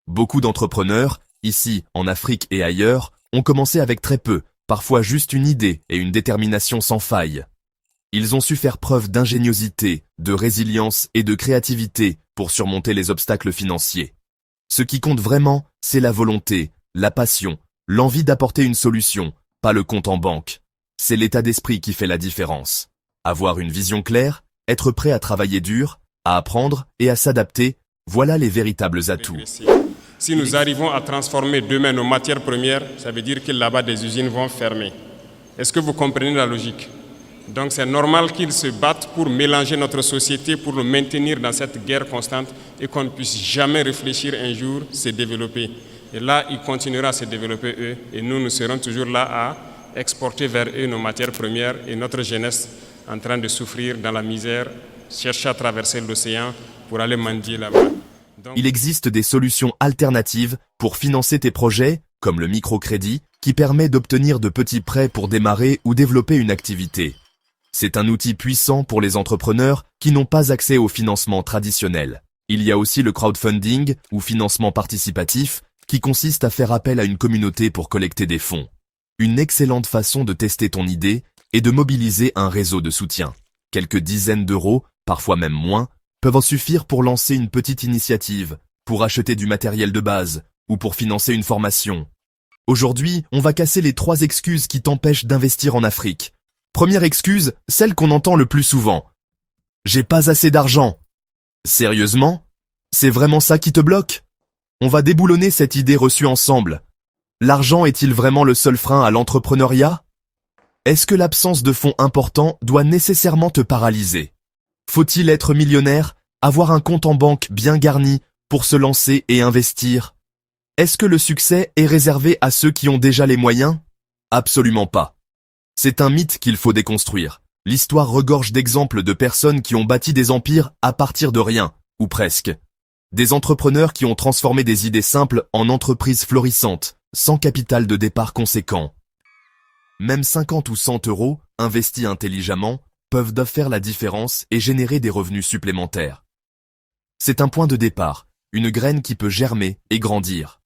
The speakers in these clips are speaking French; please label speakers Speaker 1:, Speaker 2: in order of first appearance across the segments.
Speaker 1: Beaucoup d'entrepreneurs, ici, en Afrique et ailleurs, ont commencé avec très peu, parfois juste une idée et une détermination sans faille. Ils ont su faire preuve d'ingéniosité, de résilience et de créativité pour surmonter les obstacles financiers. Ce qui compte vraiment, c'est la volonté, la passion, l'envie d'apporter une solution, pas le compte en banque. C'est l'état d'esprit qui fait la différence. Avoir une vision claire, être prêt à travailler dur, à apprendre et à s'adapter, voilà les véritables atouts.
Speaker 2: Si nous arrivons à transformer demain nos matières premières, ça veut dire que là-bas des usines vont fermer. Est-ce que vous comprenez la logique? Donc c'est normal qu'ils se battent pour mélanger notre société, pour nous maintenir dans cette guerre constante et qu'on ne puisse jamais réfléchir un jour se développer. Et là, ils continueront à se développer eux et nous serons toujours là à exporter vers eux nos matières premières et notre jeunesse en train de souffrir dans la misère, chercher à traverser l'océan pour aller mendier là-bas.
Speaker 1: Il existe des solutions alternatives pour financer tes projets, comme le microcrédit, qui permet d'obtenir de petits prêts pour démarrer ou développer une activité. C'est un outil puissant pour les entrepreneurs qui n'ont pas accès au financement traditionnel. Il y a aussi le crowdfunding, ou financement participatif, qui consiste à faire appel à une communauté pour collecter des fonds. Une excellente façon de tester ton idée et de mobiliser un réseau de soutien. Quelques dizaines d'euros, parfois même moins, peuvent en suffire pour lancer une petite initiative, pour acheter du matériel de base, ou pour financer une formation. Aujourd'hui, on va casser les 3 excuses qui t'empêchent d'investir en Afrique. Première excuse, celle qu'on entend le plus souvent. J'ai pas assez d'argent. Sérieusement? C'est vraiment ça qui te bloque? On va déboulonner cette idée reçue ensemble. L'argent est-il vraiment le seul frein à l'entrepreneuriat? Est-ce que l'absence de fonds importants doit nécessairement te paralyser? Faut-il être millionnaire, avoir un compte en banque bien garni pour se lancer et investir? Est-ce que le succès est réservé à ceux qui ont déjà les moyens? Absolument pas. C'est un mythe qu'il faut déconstruire. L'histoire regorge d'exemples de personnes qui ont bâti des empires à partir de rien, ou presque. Des entrepreneurs qui ont transformé des idées simples en entreprises florissantes, sans capital de départ conséquent. Même 50 ou 100 euros, investis intelligemment, peuvent faire la différence et générer des revenus supplémentaires. C'est un point de départ, une graine qui peut germer et grandir.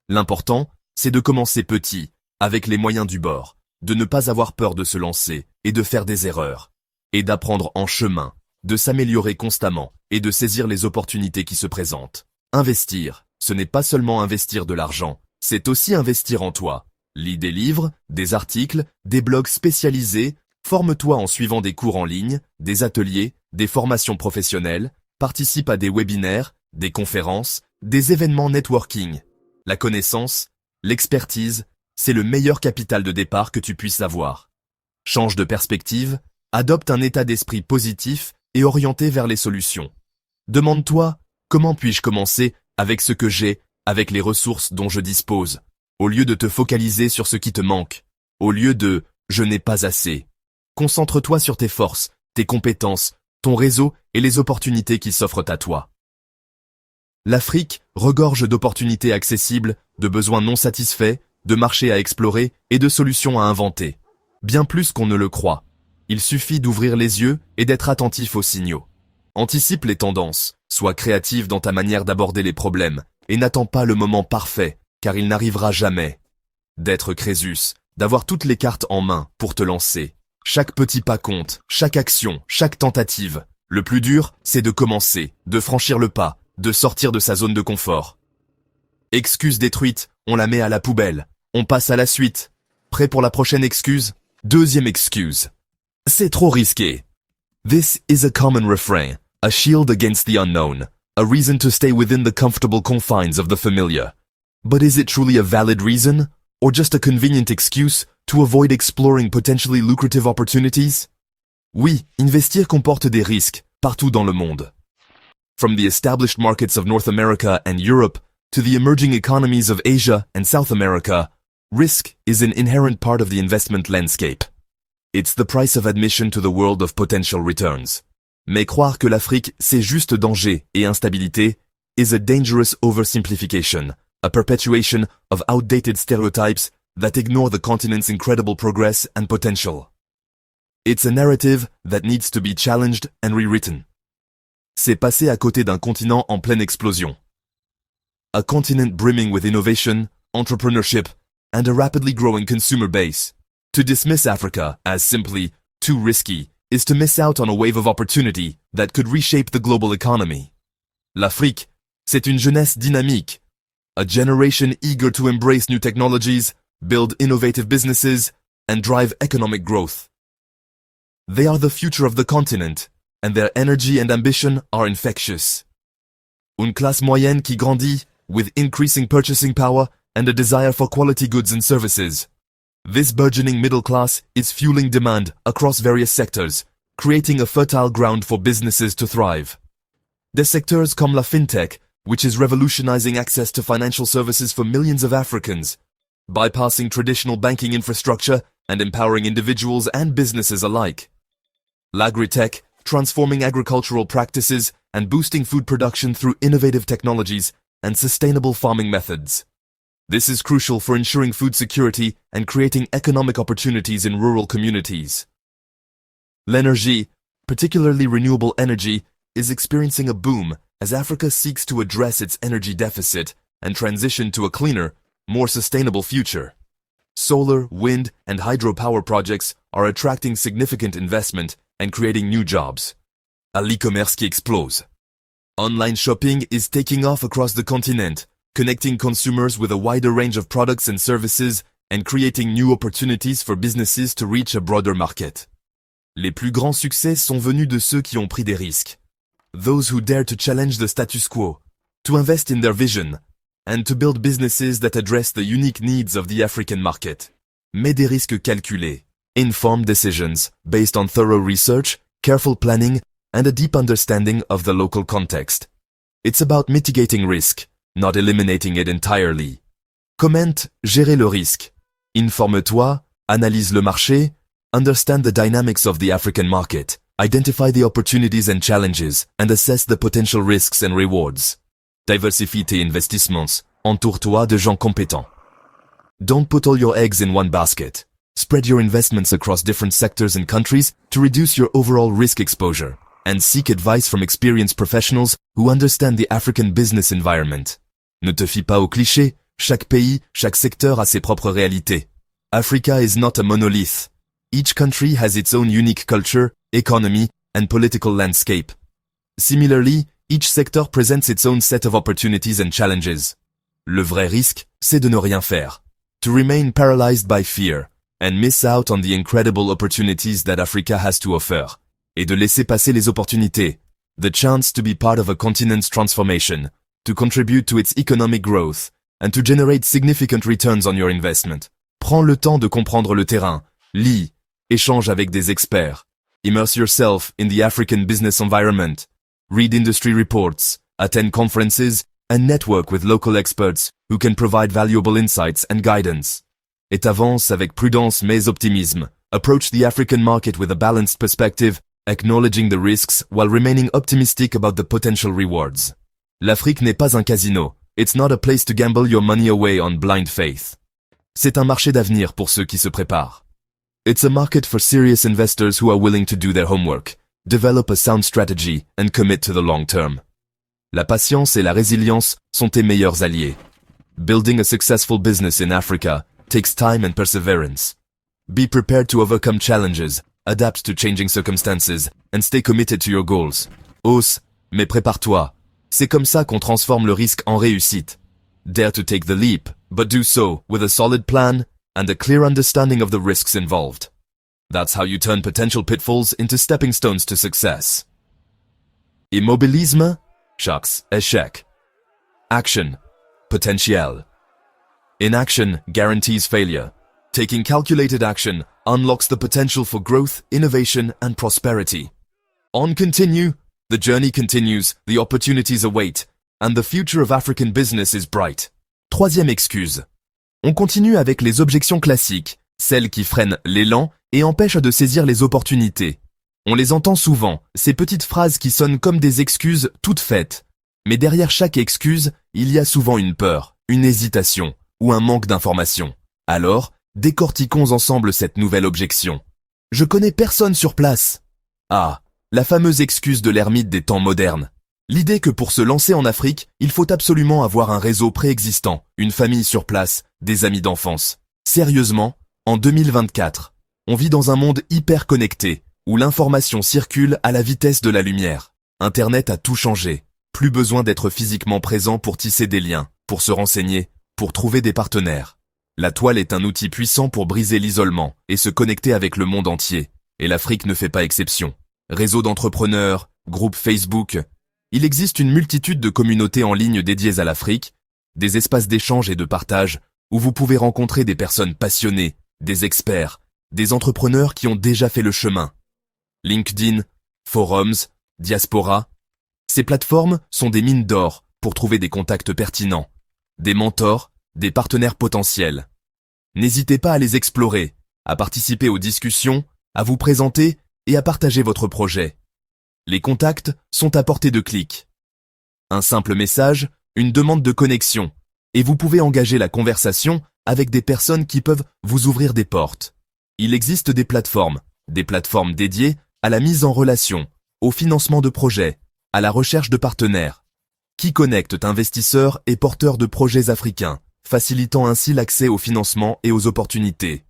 Speaker 1: L'important, c'est de commencer petit, avec les moyens du bord, de ne pas avoir peur de se lancer et de faire des erreurs, et d'apprendre en chemin, de s'améliorer constamment et de saisir les opportunités qui se présentent. Investir, ce n'est pas seulement investir de l'argent, c'est aussi investir en toi. Lis des livres, des articles, des blogs spécialisés, forme-toi en suivant des cours en ligne, des ateliers, des formations professionnelles, participe à des webinaires, des conférences, des événements networking. La connaissance, l'expertise, c'est le meilleur capital de départ que tu puisses avoir. Change de perspective, adopte un état d'esprit positif et orienté vers les solutions. Demande-toi, comment puis-je commencer avec ce que j'ai, avec les ressources dont je dispose, au lieu de te focaliser sur ce qui te manque, au lieu de « je n'ai pas assez ». Concentre-toi sur tes forces, tes compétences, ton réseau et les opportunités qui s'offrent à toi. L'Afrique regorge d'opportunités accessibles, de besoins non satisfaits, de marchés à explorer et de solutions à inventer. Bien plus qu'on ne le croit. Il suffit d'ouvrir les yeux et d'être attentif aux signaux. Anticipe les tendances, sois créatif dans ta manière d'aborder les problèmes et n'attends pas le moment parfait, car il n'arrivera jamais. D'être Crésus, d'avoir toutes les cartes en main pour te lancer. Chaque petit pas compte, chaque action, chaque tentative. Le plus dur, c'est de commencer, de franchir le pas, de sortir de sa zone de confort. Excuse détruite, on la met à la poubelle. On passe à la suite. Prêt pour la prochaine excuse? Deuxième excuse. C'est trop risqué. This is a common refrain, a shield against the unknown, a reason to stay within the comfortable confines of the familiar. But is it truly a valid reason, or just a convenient excuse to avoid exploring potentially lucrative opportunities? Oui, investir comporte des risques, partout dans le monde. From the established markets of North America and Europe to the emerging economies of Asia and South America, risk is an inherent part of the investment landscape. It's the price of admission to the world of potential returns. Mais croire que l'Afrique, c'est juste danger et instabilité, is a dangerous oversimplification, a perpetuation of outdated stereotypes that ignore the continent's incredible progress and potential. It's a narrative that needs to be challenged and rewritten. C'est passer à côté d'un continent en pleine explosion. A continent brimming with innovation, entrepreneurship, and a rapidly growing consumer base. To dismiss Africa as simply too risky is to miss out on a wave of opportunity that could reshape the global economy. L'Afrique, c'est une jeunesse dynamique, a generation eager to embrace new technologies, build innovative businesses, and drive economic growth. They are the future of the continent, and their energy and ambition are infectious. Une classe moyenne qui grandit, with increasing purchasing power and a desire for quality goods and services. This burgeoning middle class is fueling demand across various sectors, creating a fertile ground for businesses to thrive. Des secteurs comme la fintech, which is revolutionizing access to financial services for millions of Africans, bypassing traditional banking infrastructure and empowering individuals and businesses alike. L'agritech, transforming agricultural practices and boosting food production through innovative technologies and sustainable farming methods. This is crucial for ensuring food security and creating economic opportunities in rural communities. L'energie, particularly renewable energy, is experiencing a boom as Africa seeks to address its energy deficit and transition to a cleaner, more sustainable future. Solar, wind, and hydropower projects are attracting significant investment and creating new jobs. À l'e-commerce qui explose. Online shopping is taking off across the continent, connecting consumers with a wider range of products and services and creating new opportunities for businesses to reach a broader market. Les plus grands succès sont venus de ceux qui ont pris des risques. Those who dare to challenge the status quo, to invest in their vision, and to build businesses that address the unique needs of the African market. Mais des risques calculés. Informed decisions, based on thorough research, careful planning, and a deep understanding of the local context. It's about mitigating risk, not eliminating it entirely. Comment gérer le risque. Informe-toi, analyse le marché, understand the dynamics of the African market, identify the opportunities and challenges, and assess the potential risks and rewards. Diversifie tes investissements, entoure-toi de gens compétents. Don't put all your eggs in one basket. Spread your investments across different sectors and countries to reduce your overall risk exposure, and seek advice from experienced professionals who understand the African business environment. Ne te fie pas aux clichés, chaque pays, chaque secteur a ses propres réalités. Africa is not a monolith. Each country has its own unique culture, economy, and political landscape. Similarly, each sector presents its own set of opportunities and challenges. Le vrai risque, c'est de ne rien faire. To remain paralyzed by fear, and miss out on the incredible opportunities that Africa has to offer. Et de laisser passer les opportunités. The chance to be part of a continent's transformation, to contribute to its economic growth, and to generate significant returns on your investment. Prends le temps de comprendre le terrain. Lis. Échange avec des experts. Immerse yourself in the African business environment. Read industry reports, attend conferences, and network with local experts who can provide valuable insights and guidance. Et avance avec prudence mais optimisme. Approach the African market with a balanced perspective, acknowledging the risks while remaining optimistic about the potential rewards. L'Afrique n'est pas un casino. It's not a place to gamble your money away on blind faith. C'est un marché d'avenir pour ceux qui se préparent. It's a market for serious investors who are willing to do their homework, develop a sound strategy, and commit to the long term. La patience et la résilience sont tes meilleurs alliés. Building a successful business in Africa takes time and perseverance. Be prepared to overcome challenges, adapt to changing circumstances, and stay committed to your goals. Ose, mais prépare-toi. C'est comme ça qu'on transforme le risque en réussite. Dare to take the leap, but do so with a solid plan and a clear understanding of the risks involved. That's how you turn potential pitfalls into stepping stones to success. Immobilisme, chance, échec. Action, potentiel. Inaction guarantees failure. Taking calculated action unlocks the potential for growth, innovation, and prosperity. On continue, the journey continues, the opportunities await, and the future of African business is bright. Troisième excuse. On continue avec les objections classiques, celles qui freinent l'élan et empêchent de saisir les opportunités. On les entend souvent, ces petites phrases qui sonnent comme des excuses toutes faites. Mais derrière chaque excuse, il y a souvent une peur, une hésitation ou un manque d'information. Alors, décortiquons ensemble cette nouvelle objection. Je connais personne sur place. Ah, la fameuse excuse de l'ermite des temps modernes. L'idée que pour se lancer en Afrique, il faut absolument avoir un réseau préexistant, une famille sur place, des amis d'enfance. Sérieusement, en 2024, on vit dans un monde hyper connecté, où l'information circule à la vitesse de la lumière. Internet a tout changé. Plus besoin d'être physiquement présent pour tisser des liens, pour se renseigner, pour trouver des partenaires. La toile est un outil puissant pour briser l'isolement et se connecter avec le monde entier. Et l'Afrique ne fait pas exception. Réseau d'entrepreneurs, groupe Facebook. Il existe une multitude de communautés en ligne dédiées à l'Afrique, des espaces d'échange et de partage où vous pouvez rencontrer des personnes passionnées, des experts, des entrepreneurs qui ont déjà fait le chemin. LinkedIn, Forums, Diaspora. Ces plateformes sont des mines d'or pour trouver des contacts pertinents, des mentors, des partenaires potentiels. N'hésitez pas à les explorer, à participer aux discussions, à vous présenter et à partager votre projet. Les contacts sont à portée de clic. Un simple message, une demande de connexion, et vous pouvez engager la conversation avec des personnes qui peuvent vous ouvrir des portes. Il existe des plateformes dédiées à la mise en relation, au financement de projets, à la recherche de partenaires, qui connectent investisseurs et porteurs de projets africains, facilitant ainsi l'accès au financement et aux opportunités.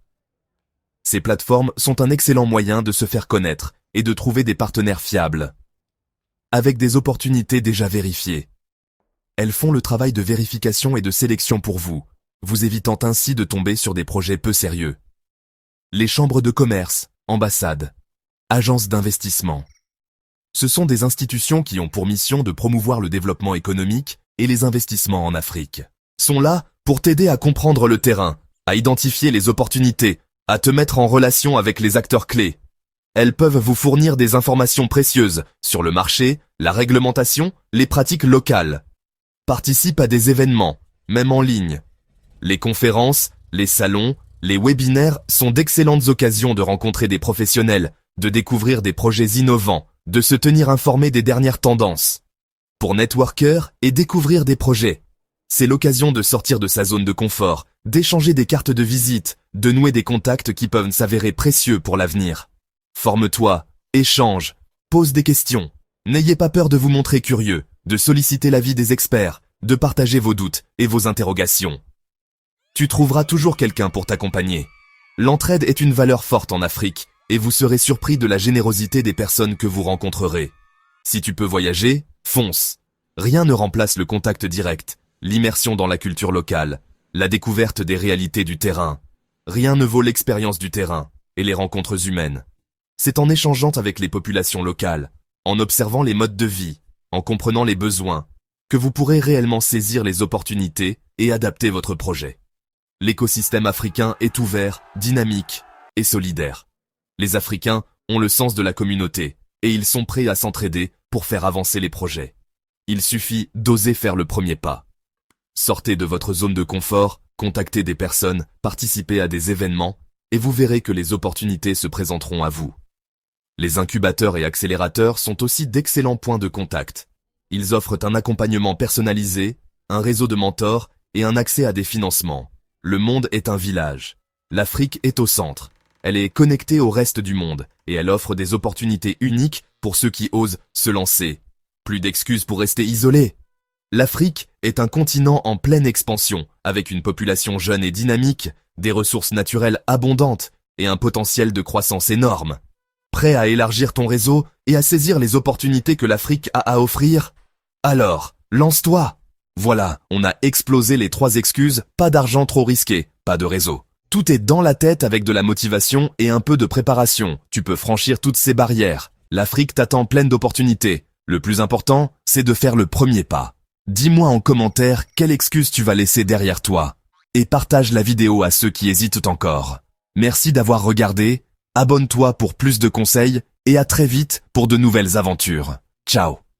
Speaker 1: Ces plateformes sont un excellent moyen de se faire connaître et de trouver des partenaires fiables, avec des opportunités déjà vérifiées. Elles font le travail de vérification et de sélection pour vous, vous évitant ainsi de tomber sur des projets peu sérieux. Les chambres de commerce, ambassades, agences d'investissement. Ce sont des institutions qui ont pour mission de promouvoir le développement économique et les investissements en Afrique. Sont là pour t'aider à comprendre le terrain, à identifier les opportunités, à te mettre en relation avec les acteurs clés. Elles peuvent vous fournir des informations précieuses sur le marché, la réglementation, les pratiques locales. Participe à des événements, même en ligne. Les conférences, les salons, les webinaires sont d'excellentes occasions de rencontrer des professionnels, de découvrir des projets innovants, de se tenir informé des dernières tendances. Pour networker et découvrir des projets, c'est l'occasion de sortir de sa zone de confort, d'échanger des cartes de visite, de nouer des contacts qui peuvent s'avérer précieux pour l'avenir. Forme-toi, échange, pose des questions. N'ayez pas peur de vous montrer curieux, de solliciter l'avis des experts, de partager vos doutes et vos interrogations. Tu trouveras toujours quelqu'un pour t'accompagner. L'entraide est une valeur forte en Afrique et vous serez surpris de la générosité des personnes que vous rencontrerez. Si tu peux voyager, fonce. Rien ne remplace le contact direct, l'immersion dans la culture locale, la découverte des réalités du terrain. Rien ne vaut l'expérience du terrain et les rencontres humaines. C'est en échangeant avec les populations locales, en observant les modes de vie, en comprenant les besoins, que vous pourrez réellement saisir les opportunités et adapter votre projet. L'écosystème africain est ouvert, dynamique et solidaire. Les Africains ont le sens de la communauté et ils sont prêts à s'entraider pour faire avancer les projets. Il suffit d'oser faire le premier pas. Sortez de votre zone de confort, contactez des personnes, participez à des événements et vous verrez que les opportunités se présenteront à vous. Les incubateurs et accélérateurs sont aussi d'excellents points de contact. Ils offrent un accompagnement personnalisé, un réseau de mentors et un accès à des financements. Le monde est un village. L'Afrique est au centre. Elle est connectée au reste du monde et elle offre des opportunités uniques pour ceux qui osent se lancer. Plus d'excuses pour rester isolés. L'Afrique est un continent en pleine expansion, avec une population jeune et dynamique, des ressources naturelles abondantes et un potentiel de croissance énorme. Prêt à élargir ton réseau et à saisir les opportunités que l'Afrique a à offrir? Alors, lance-toi! Voilà, on a explosé les 3 excuses, pas d'argent trop risqué, pas de réseau. Tout est dans la tête avec de la motivation et un peu de préparation. Tu peux franchir toutes ces barrières. L'Afrique t'attend pleine d'opportunités. Le plus important, c'est de faire le premier pas. Dis-moi en commentaire quelle excuse tu vas laisser derrière toi. Et partage la vidéo à ceux qui hésitent encore. Merci d'avoir regardé, abonne-toi pour plus de conseils et à très vite pour de nouvelles aventures. Ciao.